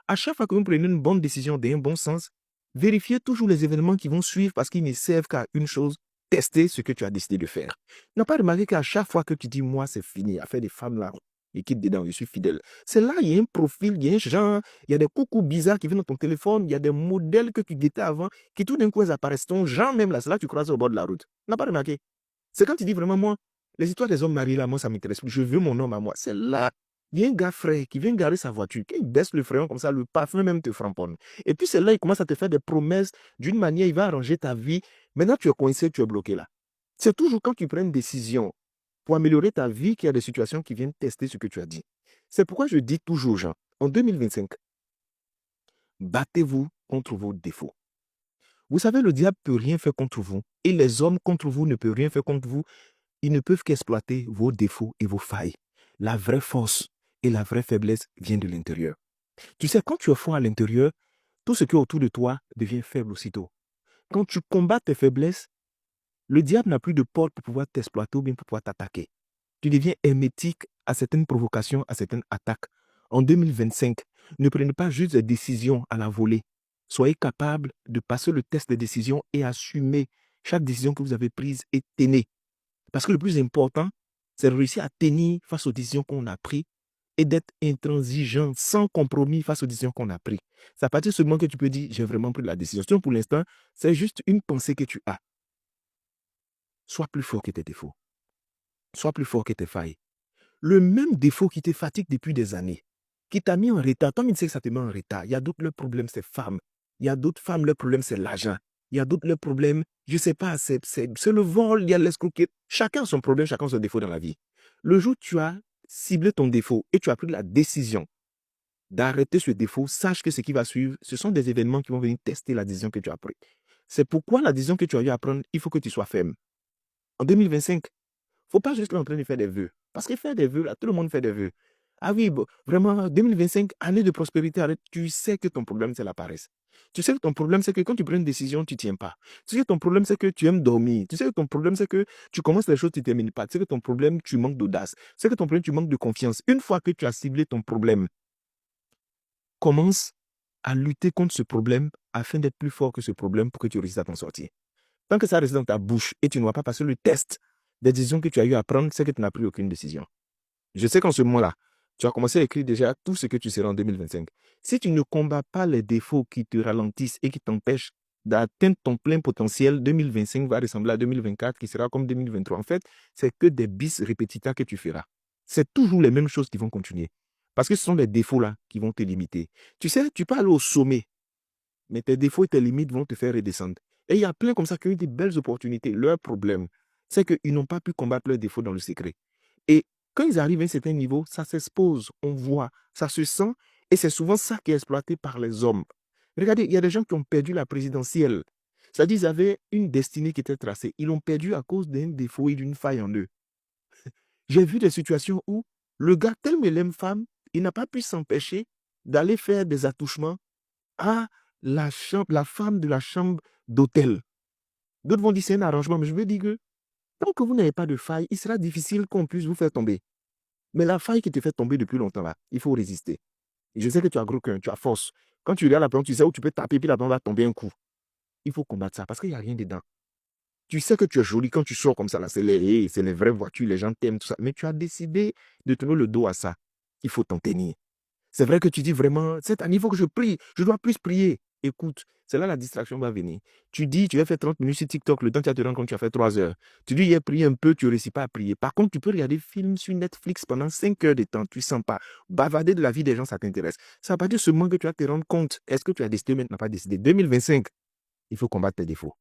À chaque fois que vous prenez une bonne décision d'un bon sens, vérifiez toujours les événements qui vont suivre parce qu'ils ne servent qu'à une chose, tester ce que tu as décidé de faire. Tu n'as pas remarqué qu'à chaque fois que tu dis, moi, c'est fini, affaire des femmes là, et quitte dedans, je suis fidèle. C'est là, il y a un profil, il y a un genre, il y a des coucous bizarres qui viennent dans ton téléphone, il y a des modèles que tu guettais avant, qui tout d'un coup, ils apparaissent. Ton genre même là, c'est là que tu croises au bord de la route. Tu n'as pas remarqué? C'est quand tu dis vraiment, moi, les histoires des hommes mariés là, moi, ça m'intéresse plus. Je veux mon homme à moi. C'est là. Il y a un gars frais qui vient garer sa voiture, qui baisse le frein comme ça, le parfum même te framponne. Et puis c'est là, il commence à te faire des promesses d'une manière, il va arranger ta vie. Maintenant, tu es coincé, tu es bloqué là. C'est toujours quand tu prends une décision pour améliorer ta vie qu'il y a des situations qui viennent tester ce que tu as dit. C'est pourquoi je dis toujours aux gens, en 2025, battez-vous contre vos défauts. Vous savez, le diable ne peut rien faire contre vous et les hommes contre vous ne peuvent rien faire contre vous. Ils ne peuvent qu'exploiter vos défauts et vos failles. La vraie force et la vraie faiblesse viennent de l'intérieur. Tu sais, quand tu es fort à l'intérieur, tout ce qui est autour de toi devient faible aussitôt. Quand tu combats tes faiblesses, le diable n'a plus de porte pour pouvoir t'exploiter ou bien pour pouvoir t'attaquer. Tu deviens hermétique à certaines provocations, à certaines attaques. En 2025, ne prenez pas juste des décisions à la volée. Soyez capable de passer le test des décisions et assumer chaque décision que vous avez prise et tenez. Parce que le plus important, c'est de réussir à tenir face aux décisions qu'on a prises et d'être intransigeant, sans compromis face aux décisions qu'on a prises. C'est à partir de ce moment que tu peux dire, j'ai vraiment pris la décision. Sinon, pour l'instant, c'est juste une pensée que tu as. Sois plus fort que tes défauts. Sois plus fort que tes failles. Le même défaut qui te fatigue depuis des années, qui t'a mis en retard, toi, tu sais que ça te met en retard. Il y a d'autres, leurs problèmes, c'est femmes. Il y a d'autres femmes, leur problème, c'est l'argent. Il y a d'autres, leurs problèmes, je ne sais pas, c'est le vol, il y a l'escroquerie. Chacun a son problème, chacun a son défaut dans la vie. Le jour où tu as ciblé ton défaut et tu as pris la décision d'arrêter ce défaut, sache que ce qui va suivre, ce sont des événements qui vont venir tester la décision que tu as prise. C'est pourquoi la décision que tu as eu à prendre, il faut que tu sois ferme. En 2025, il ne faut pas juste être en train de faire des vœux. Parce que faire des vœux, là, tout le monde fait des vœux. Ah oui, bon, vraiment, 2025, année de prospérité, arrête, tu sais que ton problème, c'est la paresse. Tu sais que ton problème, c'est que quand tu prends une décision, tu ne tiens pas. Tu sais que ton problème, c'est que tu aimes dormir. Tu sais que ton problème, c'est que tu commences les choses, tu ne termines pas. Tu sais que ton problème, tu manques d'audace. Tu sais que ton problème, tu manques de confiance. Une fois que tu as ciblé ton problème, commence à lutter contre ce problème afin d'être plus fort que ce problème pour que tu réussisses à t'en sortir. Tant que ça reste dans ta bouche et tu ne vas pas passer le test des décisions que tu as eu à prendre, c'est que tu n'as pris aucune décision. Je sais qu'en ce moment-là, tu as commencé à écrire déjà tout ce que tu seras en 2025. Si tu ne combats pas les défauts qui te ralentissent et qui t'empêchent d'atteindre ton plein potentiel, 2025 va ressembler à 2024 qui sera comme 2023. En fait, c'est que des bis répétita que tu feras. C'est toujours les mêmes choses qui vont continuer. Parce que ce sont les défauts-là qui vont te limiter. Tu sais, tu peux aller au sommet, mais tes défauts et tes limites vont te faire redescendre. Et il y a plein comme ça qui ont eu des belles opportunités. Leur problème, c'est qu'ils n'ont pas pu combattre leurs défauts dans le secret. Et quand ils arrivent à un certain niveau, ça s'expose, on voit, ça se sent, et c'est souvent ça qui est exploité par les hommes. Regardez, il y a des gens qui ont perdu la présidentielle. C'est-à-dire qu'ils avaient une destinée qui était tracée. Ils l'ont perdue à cause d'un défaut et d'une faille en eux. J'ai vu des situations où le gars, tellement il aime femme, il n'a pas pu s'empêcher d'aller faire des attouchements à la femme de la chambre d'hôtel. D'autres vont dire c'est un arrangement, mais je veux dire que tant que vous n'avez pas de faille, il sera difficile qu'on puisse vous faire tomber. Mais la faille qui te fait tomber depuis longtemps là, il faut résister. Et je sais que tu as gros cœur, tu as force. Quand tu regardes la plante, tu sais où tu peux taper, puis la plante va tomber un coup. Il faut combattre ça parce qu'il n'y a rien dedans. Tu sais que tu es jolie quand tu sors comme ça là, c'est les vraies voitures, les gens t'aiment, tout ça. Mais tu as décidé de tenir le dos à ça. Il faut t'en tenir. C'est vrai que tu dis vraiment, c'est à niveau que je prie, je dois plus prier. Écoute, c'est là la distraction va venir. Tu dis, tu vas faire 30 minutes sur TikTok, le temps que tu te rends compte, tu as fait 3 heures. Tu dis, il a prié un peu, tu ne réussis pas à prier. Par contre, tu peux regarder des films sur Netflix pendant 5 heures de temps, tu ne sens pas. Bavarder de la vie des gens, ça t'intéresse. C'est à partir de ce moment que tu vas te rendre compte, est-ce que tu as décidé ou maintenant pas décidé. 2025, il faut combattre tes défauts.